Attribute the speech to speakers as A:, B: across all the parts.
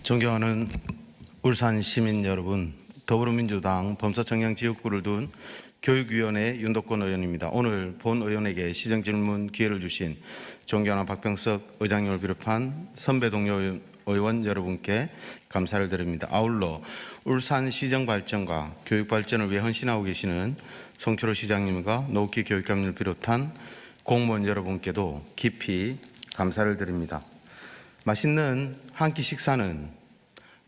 A: 존경하는 울산 시민 여러분, 더불어민주당 범사청량 지역구를 둔 교육위원회 윤덕권 의원입니다. 오늘 본 의원에게 시정질문 기회를 주신 존경하는 박병석 의장님을 비롯한 선배 동료 의원 여러분께 감사를 드립니다. 아울러 울산 시정 발전과 교육 발전을 위해 헌신하고 계시는 송철호 시장님과 노욱희 교육감님을 비롯한 공무원 여러분께도 깊이 감사를 드립니다. 맛있는 한 끼 식사는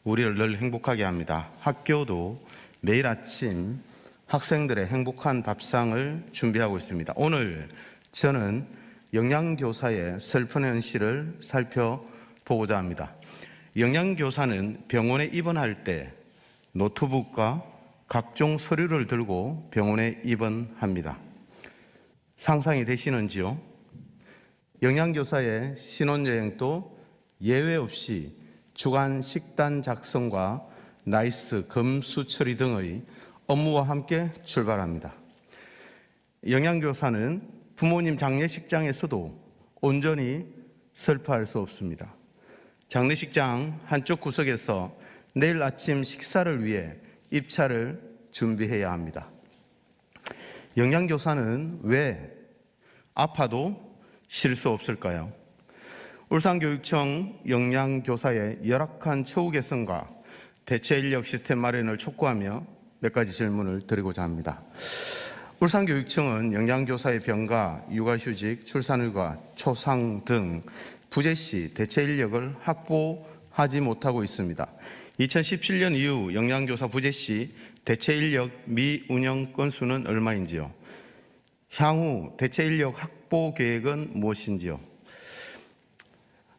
A: 우리를 늘 행복하게 합니다. 학교도 매일 아침 학생들의 행복한 밥상을 준비하고 있습니다. 오늘 저는 영양교사의 슬픈 현실을 살펴보고자 합니다. 영양교사는 병원에 입원할 때 노트북과 각종 서류를 들고 병원에 입원합니다. 상상이 되시는지요? 영양교사의 신혼여행도 예외 없이 주간 식단 작성과 나이스 검수 처리 등의 업무와 함께 출발합니다. 영양교사는 부모님 장례식장에서도 온전히 슬퍼할 수 없습니다. 장례식장 한쪽 구석에서 내일 아침 식사를 위해 입차를 준비해야 합니다. 영양교사는 왜 아파도 쉴 수 없을까요? 울산교육청 영양교사의 열악한 처우 개선과 대체 인력 시스템 마련을 촉구하며 몇 가지 질문을 드리고자 합니다. 울산교육청은 영양교사의 병가, 육아휴직, 출산휴가, 초상 등 부재 시 대체 인력을 확보하지 못하고 있습니다. 2017년 이후 영양교사 부재 시 대체 인력 미운영 건수는 얼마인지요? 향후 대체 인력 확보 계획은 무엇인지요?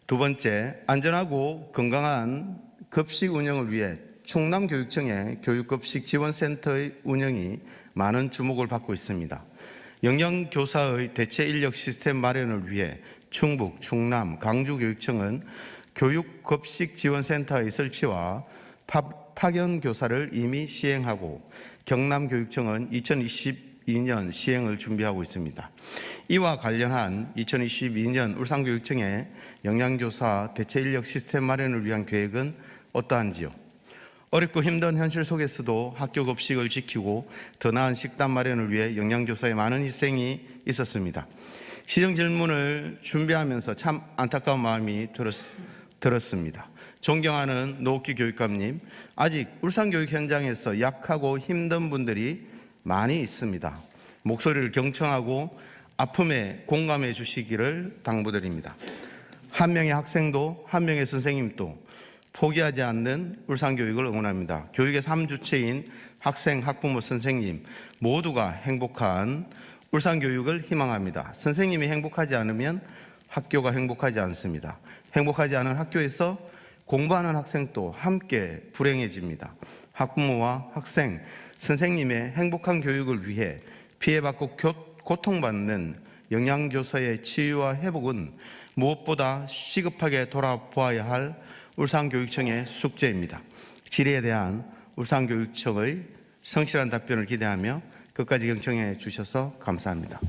A: 두 번째, 안전하고 건강한 급식 운영을 위해 충남교육청의 교육급식 지원센터의 운영이 많은 주목을 받고 있습니다. 영양교사의 대체 인력 시스템 마련을 위해 충북, 충남, 강주교육청은 교육급식 지원센터의 설치와 파견 교사를 이미 시행하고 경남교육청은 2022년 시행을 준비하고 있습니다. 이와 관련한 2022년 울산교육청의 영양교사 대체 인력 시스템 마련을 위한 계획은 어떠한지요? 어렵고 힘든 현실 속에서도 학교 급식을 지키고 더 나은 식단 마련을 위해 영양교사의 많은 희생이 있었습니다. 시정 질문을 준비하면서 참 안타까운 마음이 들었습니다. 존경하는 노욱희 교육감님, 아직 울산교육 현장에서 약하고 힘든 분들이 많이 있습니다. 목소리를 경청하고 아픔에 공감해 주시기를 당부드립니다. 한 명의 학생도 한 명의 선생님도 포기하지 않는 울산교육을 응원합니다. 교육의 3주체인 학생, 학부모, 선생님 모두가 행복한 울산교육을 희망합니다. 선생님이 행복하지 않으면 학교가 행복하지 않습니다. 행복하지 않은 학교에서 공부하는 학생도 함께 불행해집니다. 학부모와 학생, 선생님의 행복한 교육을 위해 피해받고 고통받는 영양교사의 치유와 회복은 무엇보다 시급하게 돌아보아야 할 울산교육청의 숙제입니다. 질의에 대한 울산교육청의 성실한 답변을 기대하며 끝까지 경청해 주셔서 감사합니다.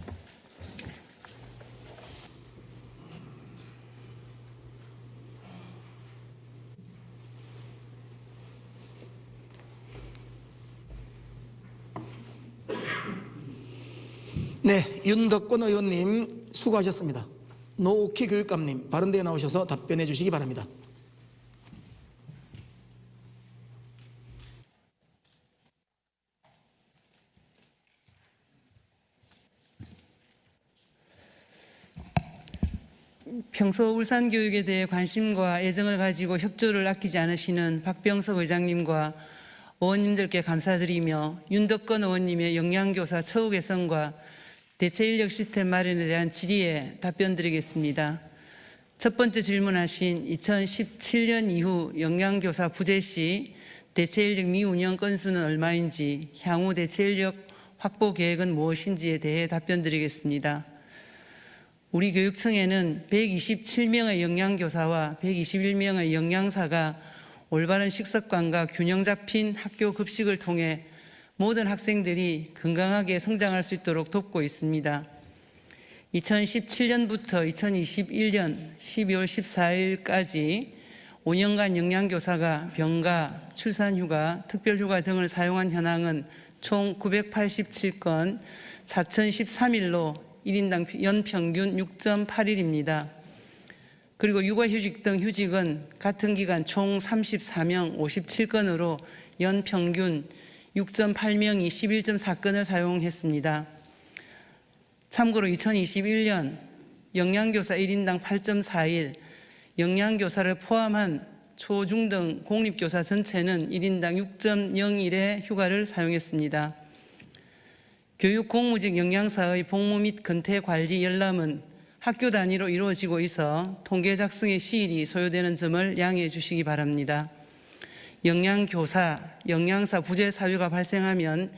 B: 네, 윤덕권 의원님 수고하셨습니다. 노욱희 교육감님 바른데에 나오셔서 답변해 주시기 바랍니다.
C: 평소 울산 교육에 대해 관심과 애정을 가지고 협조를 아끼지 않으시는 박병석 의장님과 의원님들께 감사드리며 윤덕권 의원님의 영양교사 처우 개선과 대체 인력 시스템 마련에 대한 질의에 답변드리겠습니다. 첫 번째 질문하신 2017년 이후 영양교사 부재 시 대체 인력 미운영 건수는 얼마인지, 향후 대체 인력 확보 계획은 무엇인지에 대해 답변드리겠습니다. 우리 교육청에는 127명의 영양교사와 121명의 영양사가 올바른 식습관과 균형 잡힌 학교 급식을 통해 모든 학생들이 건강하게 성장할 수 있도록 돕고 있습니다. 2017년부터 2021년 12월 14일까지 5년간 영양교사가 병가, 출산휴가, 특별휴가 등을 사용한 현황은 총 987건 4,013일로 1인당 연평균 6.8일입니다. 그리고 육아휴직 등 휴직은 같은 기간 총 34명 57건으로 연평균 6.8명이 11.4건을 사용했습니다. 참고로 2021년 영양교사 1인당 8.4일, 영양교사를 포함한 초, 중 등 공립교사 전체는 1인당 6.01의 휴가를 사용했습니다. 교육 공무직 영양사의 복무 및 근태 관리 열람은 학교 단위로 이루어지고 있어 통계 작성의 시일이 소요되는 점을 양해해 주시기 바랍니다. 영양교사, 영양사 부재 사유가 발생하면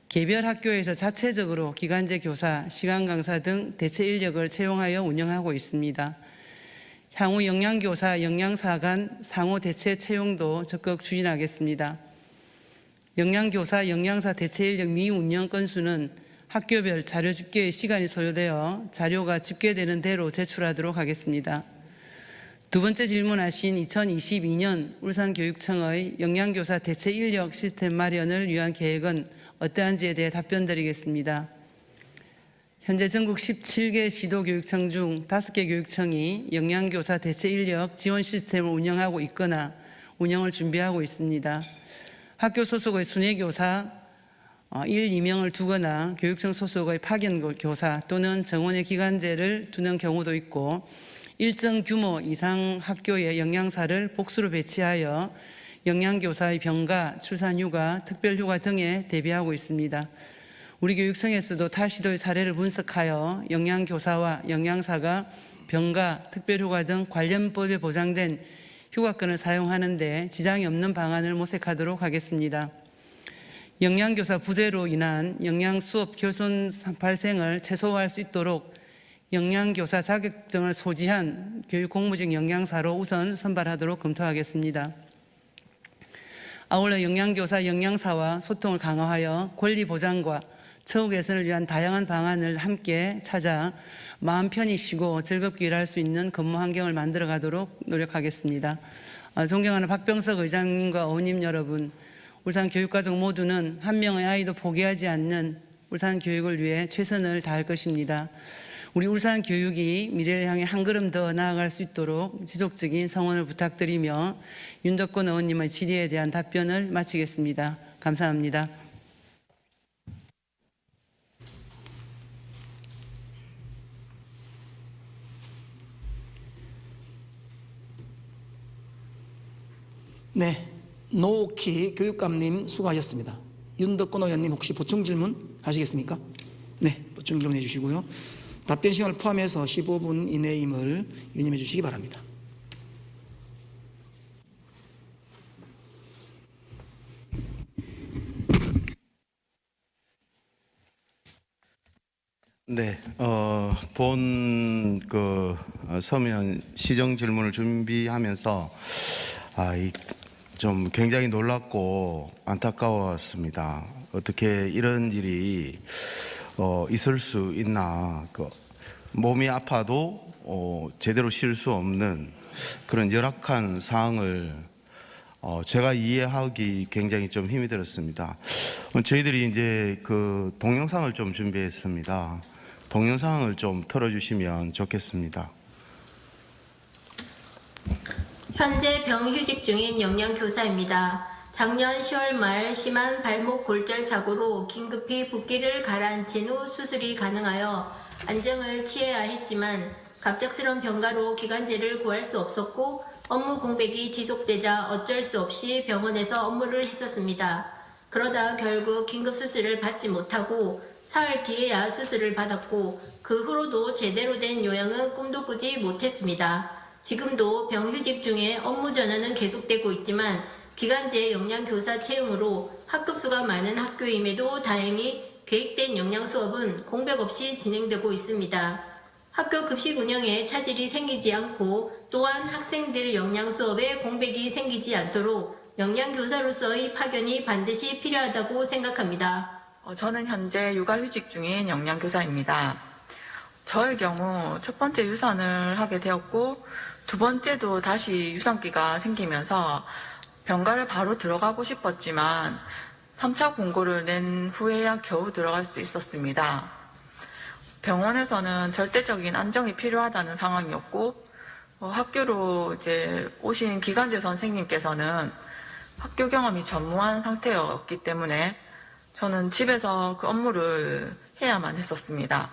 C: 개별 학교에서 자체적으로 기간제 교사, 시간 강사 등 대체 인력을 채용하여 운영하고 있습니다. 향후 영양교사, 영양사 간 상호 대체 채용도 적극 추진하겠습니다. 영양교사, 영양사 대체 인력 미운영 건수는 학교별 자료 집계에 시간이 소요되어 자료가 집계되는 대로 제출하도록 하겠습니다. 두 번째 질문하신 2022년 울산교육청의 영양교사 대체 인력 시스템 마련을 위한 계획은 어떠한지에 대해 답변드리겠습니다. 현재 전국 17개 시도교육청 중 5개 교육청이 영양교사 대체 인력 지원 시스템을 운영하고 있거나 운영을 준비하고 있습니다. 학교 소속의 순회교사 1, 2명을 두거나 교육청 소속의 파견교사 또는 정원의 기간제를 두는 경우도 있고 일정 규모 이상 학교에 영양사를 복수로 배치하여 영양교사의 병가, 출산휴가, 특별휴가 등에 대비하고 있습니다. 우리 교육청에서도 타 시도의 사례를 분석하여 영양교사와 영양사가 병가, 특별휴가 등 관련 법에 보장된 휴가권을 사용하는 데 지장이 없는 방안을 모색하도록 하겠습니다. 영양교사 부재로 인한 영양수업 결손 발생을 최소화할 수 있도록 영양교사 자격증을 소지한 교육공무직 영양사로 우선 선발하도록 검토하겠습니다. 아울러 영양교사, 영양사와 소통을 강화하여 권리 보장과 처우 개선을 위한 다양한 방안을 함께 찾아 마음 편히 쉬고 즐겁게 일할 수 있는 근무 환경을 만들어 가도록 노력하겠습니다. 존경하는 박병석 의장님과 어머님 여러분, 울산 교육가족 모두는 한 명의 아이도 포기하지 않는 울산 교육을 위해 최선을 다할 것입니다. 우리 울산 교육이 미래를 향해 한 걸음 더 나아갈 수 있도록 지속적인 성원을 부탁드리며 윤덕권 의원님의 질의에 대한 답변을 마치겠습니다. 감사합니다.
B: 네, 노옥희 교육감님 수고하셨습니다. 윤덕권 의원님 혹시 보충 질문 하시겠습니까? 네, 보충 질문 해주시고요. 답변 시간을 포함해서 15분 이내임을 유념해 주시기 바랍니다.
A: 네, 본 서면 시정 질문을 준비하면서 좀 굉장히 놀랍고 안타까웠습니다. 어떻게 이런 일이 있을 수 있나. 몸이 아파도 제대로 쉴 수 없는 그런 열악한 상황을 제가 이해하기 굉장히 좀 힘이 들었습니다. 저희들이 이제 그 동영상을 좀 준비했습니다. 동영상을 좀 틀어주시면 좋겠습니다.
D: 현재 병휴직 중인 영양교사입니다. 작년 10월 말 심한 발목 골절 사고로 긴급히 붓기를 가라앉힌 후 수술이 가능하여 안정을 취해야 했지만 갑작스런 병가로 기간제를 구할 수 없었고 업무 공백이 지속되자 어쩔 수 없이 병원에서 업무를 했었습니다. 그러다 결국 긴급 수술을 받지 못하고 사흘 뒤에야 수술을 받았고 그 후로도 제대로 된 요양은 꿈도 꾸지 못했습니다. 지금도 병휴직 중에 업무 전환은 계속되고 있지만 기간제 영양교사 채용으로 학급수가 많은 학교임에도 다행히 계획된 영양 수업은 공백 없이 진행되고 있습니다. 학교 급식 운영에 차질이 생기지 않고 또한 학생들 영양 수업에 공백이 생기지 않도록 영양교사로서의 파견이 반드시 필요하다고 생각합니다.
E: 저는 현재 육아휴직 중인 영양교사입니다. 저의 경우 첫 번째 유산을 하게 되었고 두 번째도 다시 유산기가 생기면서 병가를 바로 들어가고 싶었지만 3차 공고를 낸 후에야 겨우 들어갈 수 있었습니다. 병원에서는 절대적인 안정이 필요하다는 상황이었고 학교로 이제 오신 기간제 선생님께서는 학교 경험이 전무한 상태였기 때문에 저는 집에서 그 업무를 해야만 했었습니다.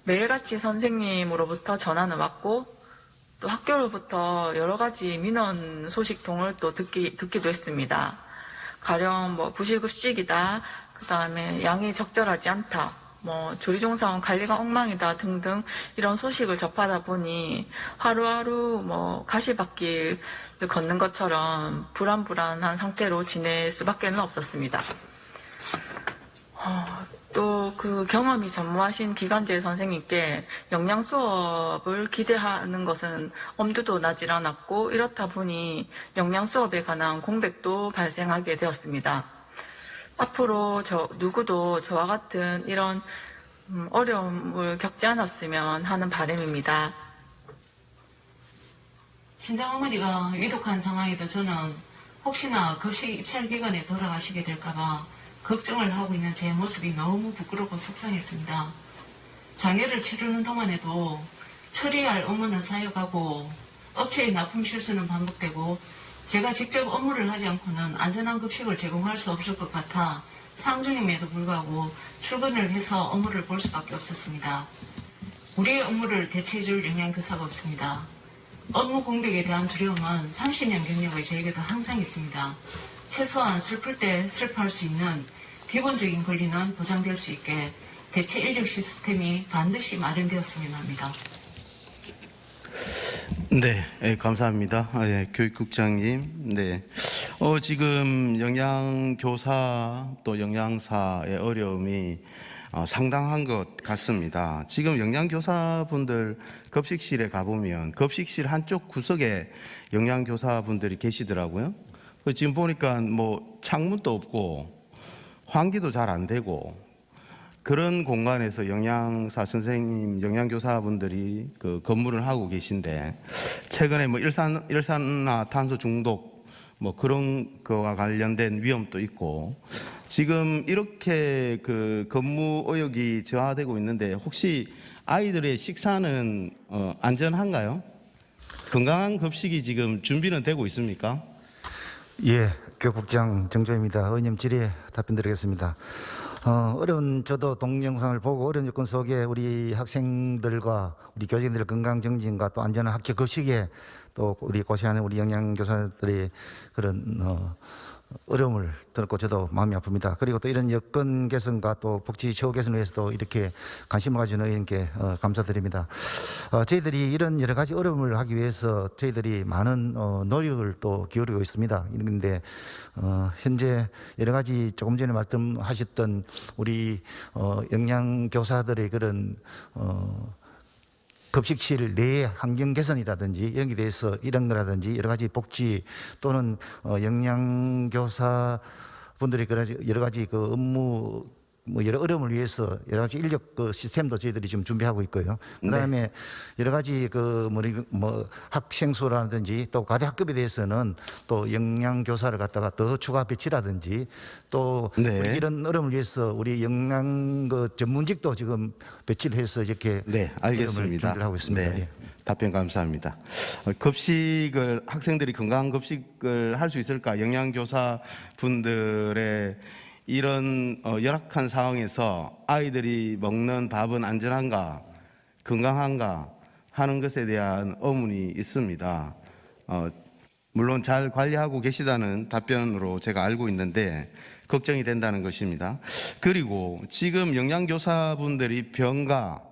E: 매일같이 선생님으로부터 전화는 왔고 또 학교로부터 여러 가지 민원 소식통을 또 듣기도 했습니다. 가령 부실급식이다, 그 다음에 양이 적절하지 않다, 조리종사원 관리가 엉망이다 등등 이런 소식을 접하다 보니 하루하루 가시밭길을 걷는 것처럼 불안불안한 상태로 지낼 수밖에는 없었습니다. 또 그 경험이 전무하신 기간제 선생님께 영양 수업을 기대하는 것은 엄두도 나질 않았고 이렇다 보니 영양 수업에 관한 공백도 발생하게 되었습니다. 앞으로 누구도 저와 같은 이런 어려움을 겪지 않았으면 하는 바람입니다.
F: 친정어머니가 위독한 상황에도 저는 혹시나 급식 입찰 기간에 돌아가시게 될까봐 걱정을 하고 있는 제 모습이 너무 부끄럽고 속상했습니다. 장애를 치르는 동안에도 처리할 업무는 사역하고 업체의 납품 실수는 반복되고 제가 직접 업무를 하지 않고는 안전한 급식을 제공할 수 없을 것 같아 상중임에도 불구하고 출근을 해서 업무를 볼 수밖에 없었습니다. 우리의 업무를 대체해줄 영양교사가 없습니다. 업무 공백에 대한 두려움은 30년 경력의 저에게도 항상 있습니다. 최소한 슬플 때 슬퍼할 수 있는 기본적인 권리는 보장될 수 있게 대체 인력 시스템이 반드시 마련되었으면 합니다.
A: 네, 감사합니다. 교육국장님. 네, 지금 영양교사 또 영양사의 어려움이 상당한 것 같습니다. 지금 영양교사분들 급식실에 가보면 급식실 한쪽 구석에 영양교사분들이 계시더라고요. 지금 보니까 창문도 없고 환기도 잘 안 되고 그런 공간에서 영양사 선생님, 영양교사분들이 그 근무를 하고 계신데 최근에 일산화탄소 중독 그런 거와 관련된 위험도 있고 지금 이렇게 그 근무 의욕이 저하되고 있는데 혹시 아이들의 식사는 안전한가요? 건강한 급식이 지금 준비는 되고 있습니까?
G: 예, 교육국장 정조입니다. 의원님 질의에 답변드리겠습니다. 어려운 저도 동영상을 보고 어려운 여건 속에 우리 학생들과 우리 교직원들의 건강 정진과 또 안전한 학교 급식에 또 우리 고시하는 우리 영양교사들의 그런 어려움을 들었고 저도 마음이 아픕니다. 그리고 또 이런 여건 개선과 또 복지 처우 개선을 위해서도 이렇게 관심을 가지는 의원님께 감사드립니다. 저희들이 이런 여러 가지 어려움을 하기 위해서 저희들이 많은 노력을 또 기울이고 있습니다. 그런데 현재 여러 가지 조금 전에 말씀하셨던 우리 영양교사들의 그런 급식실 내의 환경 개선이라든지 여기에 대해서 이런 거라든지 여러 가지 복지 또는 영양교사 분들의 여러 가지 그 업무 여러 어려움을 위해서 여러 가지 인력 그 시스템도 저희들이 지금 준비하고 있고요. 그다음에 네. 여러 가지 그 학생 수라든지 또 과대 학급에 대해서는 또 영양교사를 갖다가 더 추가 배치라든지 또
A: 네.
G: 우리 이런 어려움을 위해서 우리 영양 그 전문직도 지금 배치를 해서 이렇게
A: 네, 알겠습니다.
G: 준비를 하고 있습니다.
A: 네.
G: 예.
A: 답변 감사합니다. 급식을 학생들이 건강한 급식을 할 수 있을까? 영양교사 분들의 이런 열악한 상황에서 아이들이 먹는 밥은 안전한가, 건강한가 하는 것에 대한 의문이 있습니다. 물론 잘 관리하고 계시다는 답변으로 제가 알고 있는데 걱정이 된다는 것입니다. 그리고 지금 영양교사분들이 병가,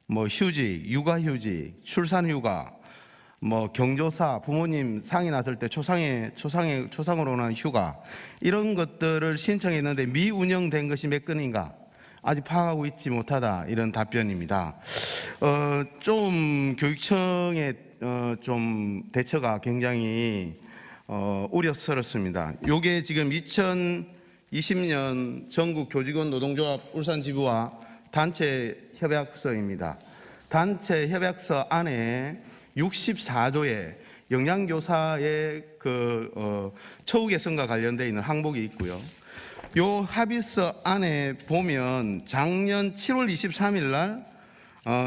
A: 휴직, 육아휴직, 출산휴가, 경조사, 부모님 상이 났을 때 초상으로 오는 휴가 이런 것들을 신청했는데 미운영된 것이 몇 건인가 아직 파악하고 있지 못하다 이런 답변입니다. 좀 교육청의 좀 대처가 굉장히 우려스럽습니다. 요게 지금 2020년 전국 교직원 노동조합 울산지부와 단체 협약서입니다. 단체 협약서 안에 64조에 영양교사의 처우 개선과 관련되어 있는 항목이 있고요. 요 합의서 안에 보면 작년 7월 23일 날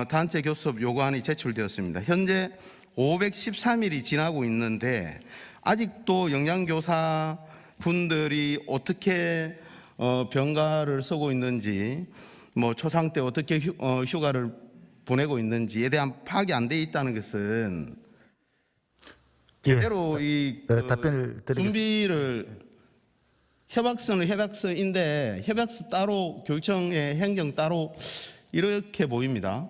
A: 단체 교섭 요구안이 제출되었습니다. 현재 513일이 지나고 있는데 아직도 영양교사 분들이 어떻게 병가를 쓰고 있는지, 뭐 초상 때 어떻게 휴가를 보내고 있는지에 대한 파악이 안 돼 있다는 것은 제대로 이
G: 답변을 드리겠습니다.
A: 준비를 협약서는 협약서인데 협약서 따로 교육청의 행정 따로 이렇게 보입니다.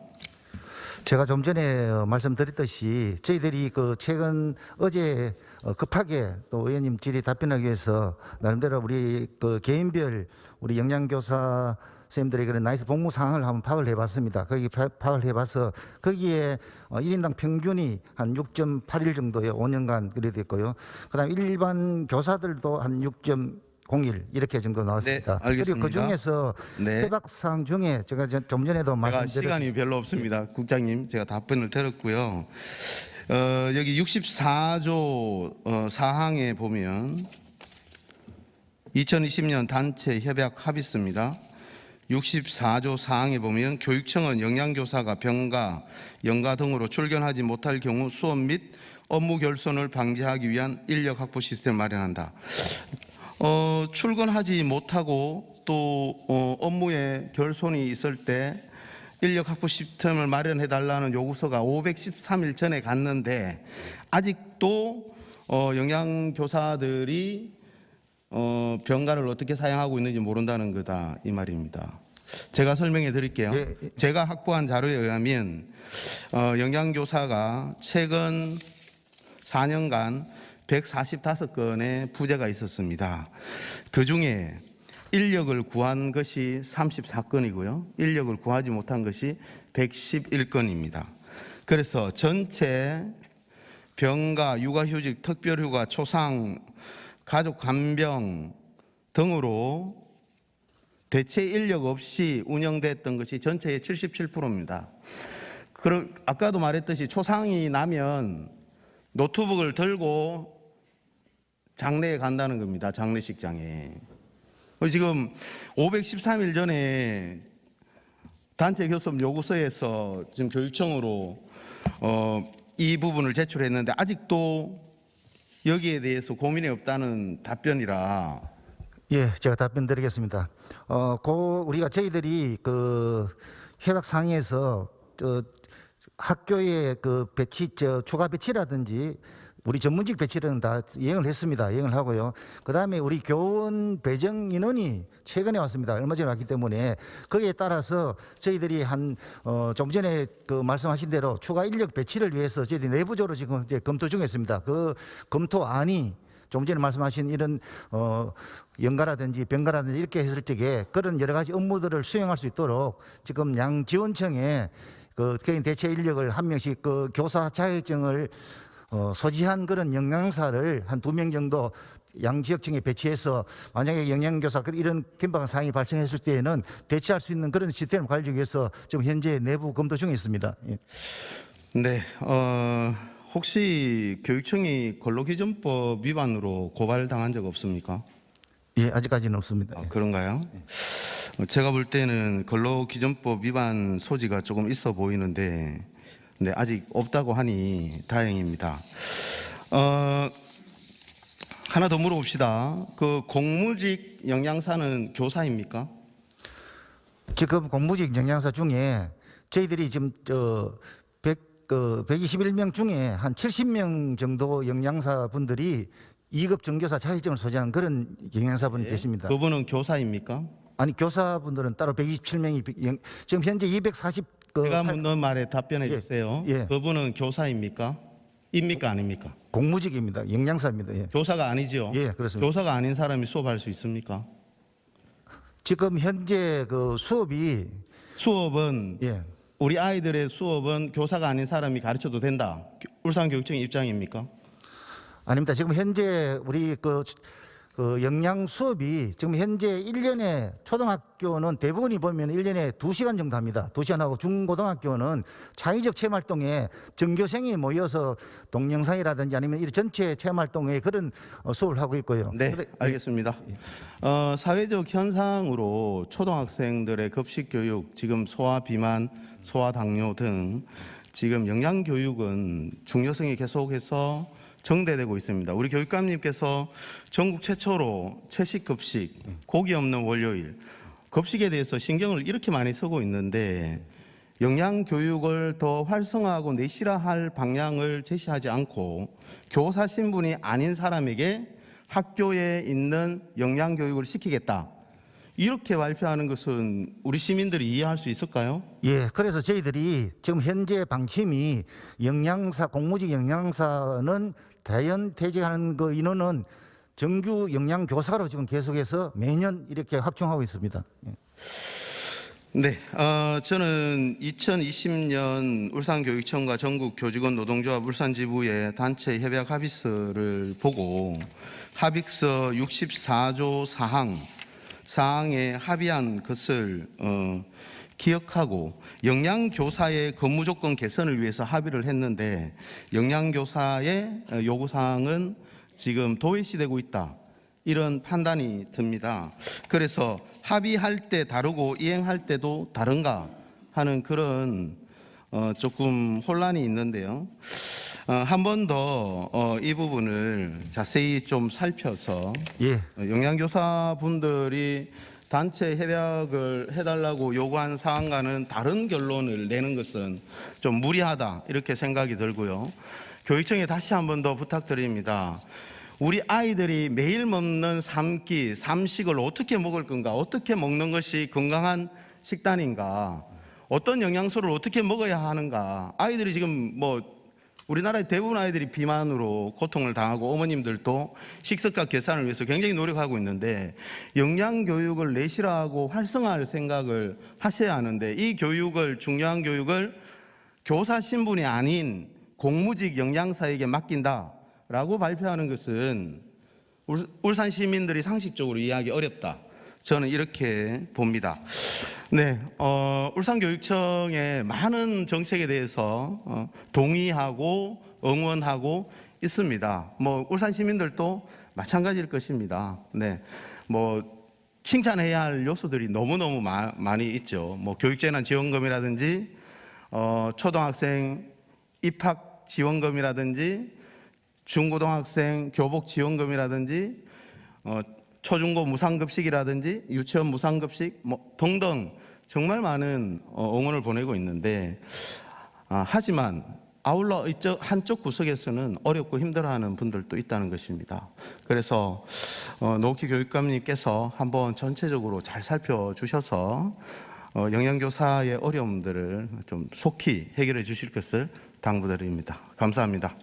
G: 제가 좀 전에 말씀드렸듯이 저희들이 최근 어제 급하게 또 의원님 질의 답변하기 위해서 나름대로 우리 개인별 우리 영양교사 선생님들의 그런 나이스 복무 상황을 한번 파악을 해봤습니다. 거기 파악을 해봐서 거기에 1인당 평균이 한 6.8일 정도의 5년간 그래 됐고요. 그다음 일반 교사들도 한 6.01 이렇게 정도 나왔습니다.
A: 네, 알겠습니다.
G: 그리고 그 중에서
A: 네.
G: 협약 사항 중에 제가 좀 전에도
A: 제가
G: 말씀드렸
A: 시간이 별로 없습니다. 국장님, 제가 답변을 들었고요. 여기 64조 사항에 보면 2020년 단체 협약 합의서입니다. 64조 사항에 보면 교육청은 영양교사가 병가, 연가 등으로 출견하지 못할 경우 수업 및 업무 결손을 방지하기 위한 인력 확보 시스템을 마련한다. 출근하지 못하고 또 업무에 결손이 있을 때 인력 확보 시스템을 마련해 달라는 요구서가 513일 전에 갔는데 아직도 영양교사들이 병가를 어떻게 사용하고 있는지 모른다는 거다 이 말입니다. 제가 설명해 드릴게요.
G: 예.
A: 제가 확보한 자료에 의하면 영양교사가 최근 4년간 145건의 부재가 있었습니다. 그중에 인력을 구한 것이 34건이고요. 인력을 구하지 못한 것이 111건입니다. 그래서 전체 병가, 육아휴직, 특별휴가, 초상, 가족 간병 등으로 대체 인력 없이 운영됐던 것이 전체의 77%입니다. 아까도 말했듯이 초상이 나면 노트북을 들고 장례에 간다는 겁니다. 장례식장에. 지금 513일 전에 단체 교섭 요구서에서 지금 교육청으로 이 부분을 제출했는데 아직도 여기에 대해서 고민이 없다는 답변이라.
G: 예, 제가 답변 드리겠습니다. 우리가 저희들이 협약 상에서 학교의 추가 배치라든지 우리 전문직 배치는 다 이행을 했습니다. 이행을 하고요. 그다음에 우리 교원 배정 인원이 최근에 왔습니다. 얼마 전에 왔기 때문에 거기에 따라서 저희들이 좀 전에 말씀하신 대로 추가 인력 배치를 위해서 저희들이 내부적으로 지금 이제 검토 중에 있습니다. 그 검토안이 좀 전에 말씀하신 이런 연가라든지 병가라든지 이렇게 했을 적에 그런 여러 가지 업무들을 수행할 수 있도록 지금 양지원청에 개인 대체 인력을 한 명씩 교사 자격증을 소지한 그런 영양사를 한 2명 정도 양 지역청에 배치해서 만약에 영양교사 이런 긴박한 상황이 발생했을 때에는 대체할 수 있는 그런 시스템을 관리하기 위해서 지금 현재 내부 검토 중에 있습니다. 예.
A: 네, 혹시 교육청이 근로기준법 위반으로 고발당한 적 없습니까?
G: 예, 아직까지는 없습니다.
A: 그런가요? 제가 볼 때는 근로기준법 위반 소지가 조금 있어 보이는데 네, 아직 없다고 하니 다행입니다. 하나 더 물어봅시다. 공무직 영양사는 교사입니까?
G: 지금 공무직 영양사 중에 저희들이 지금 121명 중에 한 70명 정도 영양사 분들이 2급 정교사 자격증을 소지한 그런 영양사분이 계십니다.
A: 그분은 교사입니까?
G: 아니 교사분들은 따로 127명이 지금 현재 240.
A: 제가 묻는 말에 답변해 주세요.
G: 예.
A: 그분은 교사입니까? 입니까 아닙니까?
G: 공무직입니다. 영양사입니다. 예.
A: 교사가 아니죠?
G: 예, 그렇습니다.
A: 교사가 아닌 사람이 수업할 수 있습니까?
G: 지금 현재
A: 수업은
G: 예.
A: 우리 아이들의 수업은 교사가 아닌 사람이 가르쳐도 된다. 울산교육청 입장입니까?
G: 아닙니다. 지금 현재 우리 그 영양 수업이 지금 현재 1년에 초등학교는 대부분이 보면 1년에 2시간 정도 합니다. 2시간 하고 중고등학교는 창의적 체험 활동에 전교생이 모여서 동영상이라든지 아니면 이 전체 체험 활동에 그런 수업을 하고 있고요.
A: 네, 알겠습니다. 사회적 현상으로 초등학생들의 급식 교육, 지금 소아 비만, 소아 당뇨 등 지금 영양 교육은 중요성이 계속해서 정대되고 있습니다. 우리 교육감님께서 전국 최초로 채식 급식, 고기 없는 월요일, 급식에 대해서 신경을 이렇게 많이 쓰고 있는데 영양 교육을 더 활성화하고 내실화할 방향을 제시하지 않고 교사 신분이 아닌 사람에게 학교에 있는 영양 교육을 시키겠다. 이렇게 발표하는 것은 우리 시민들이 이해할 수 있을까요?
G: 예, 그래서 저희들이 지금 현재 방침이 영양사, 공무직 영양사는 대연 퇴직하는 그 인원은 정규 영양교사로 지금 계속해서 매년 이렇게 확충하고 있습니다. 예.
A: 네, 저는 2020년 울산교육청과 전국교직원 노동조합 울산지부의 단체 협약 합의서를 보고 합의서 64조 사항에 합의한 것을 기억하고 영양교사의 근무조건 개선을 위해서 합의를 했는데 영양교사의 요구사항은 지금 도외시되고 있다. 이런 판단이 듭니다. 그래서 합의할 때 다르고 이행할 때도 다른가 하는 그런 조금 혼란이 있는데요. 한 번 더 이 부분을 자세히 좀 살펴서
G: 예.
A: 영양교사분들이 단체 협약을 해달라고 요구한 사항과는 다른 결론을 내는 것은 좀 무리하다 이렇게 생각이 들고요. 교육청에 다시 한 번 더 부탁드립니다. 우리 아이들이 매일 먹는 삼식을 어떻게 먹을 건가, 어떻게 먹는 것이 건강한 식단인가, 어떤 영양소를 어떻게 먹어야 하는가. 아이들이 지금 우리나라의 대부분 아이들이 비만으로 고통을 당하고 어머님들도 식습관 개선을 위해서 굉장히 노력하고 있는데 영양교육을 내실화하고 활성화할 생각을 하셔야 하는데 이 교육을, 중요한 교육을 교사 신분이 아닌 공무직 영양사에게 맡긴다라고 발표하는 것은 울산 시민들이 상식적으로 이해하기 어렵다. 저는 이렇게 봅니다. 네, 울산교육청의 많은 정책에 대해서 동의하고 응원하고 있습니다. 울산 시민들도 마찬가지일 것입니다. 네, 칭찬해야 할 요소들이 너무너무 많이 있죠. 교육재난 지원금이라든지, 초등학생 입학 지원금이라든지, 중고등학생 교복 지원금이라든지, 초중고 무상급식이라든지 유치원 무상급식 등등 정말 많은 응원을 보내고 있는데 하지만 아울러 한쪽 구석에서는 어렵고 힘들어하는 분들도 있다는 것입니다. 그래서 노키 교육감님께서 한번 전체적으로 잘 살펴주셔서 영양교사의 어려움들을 좀 속히 해결해 주실 것을 당부드립니다. 감사합니다.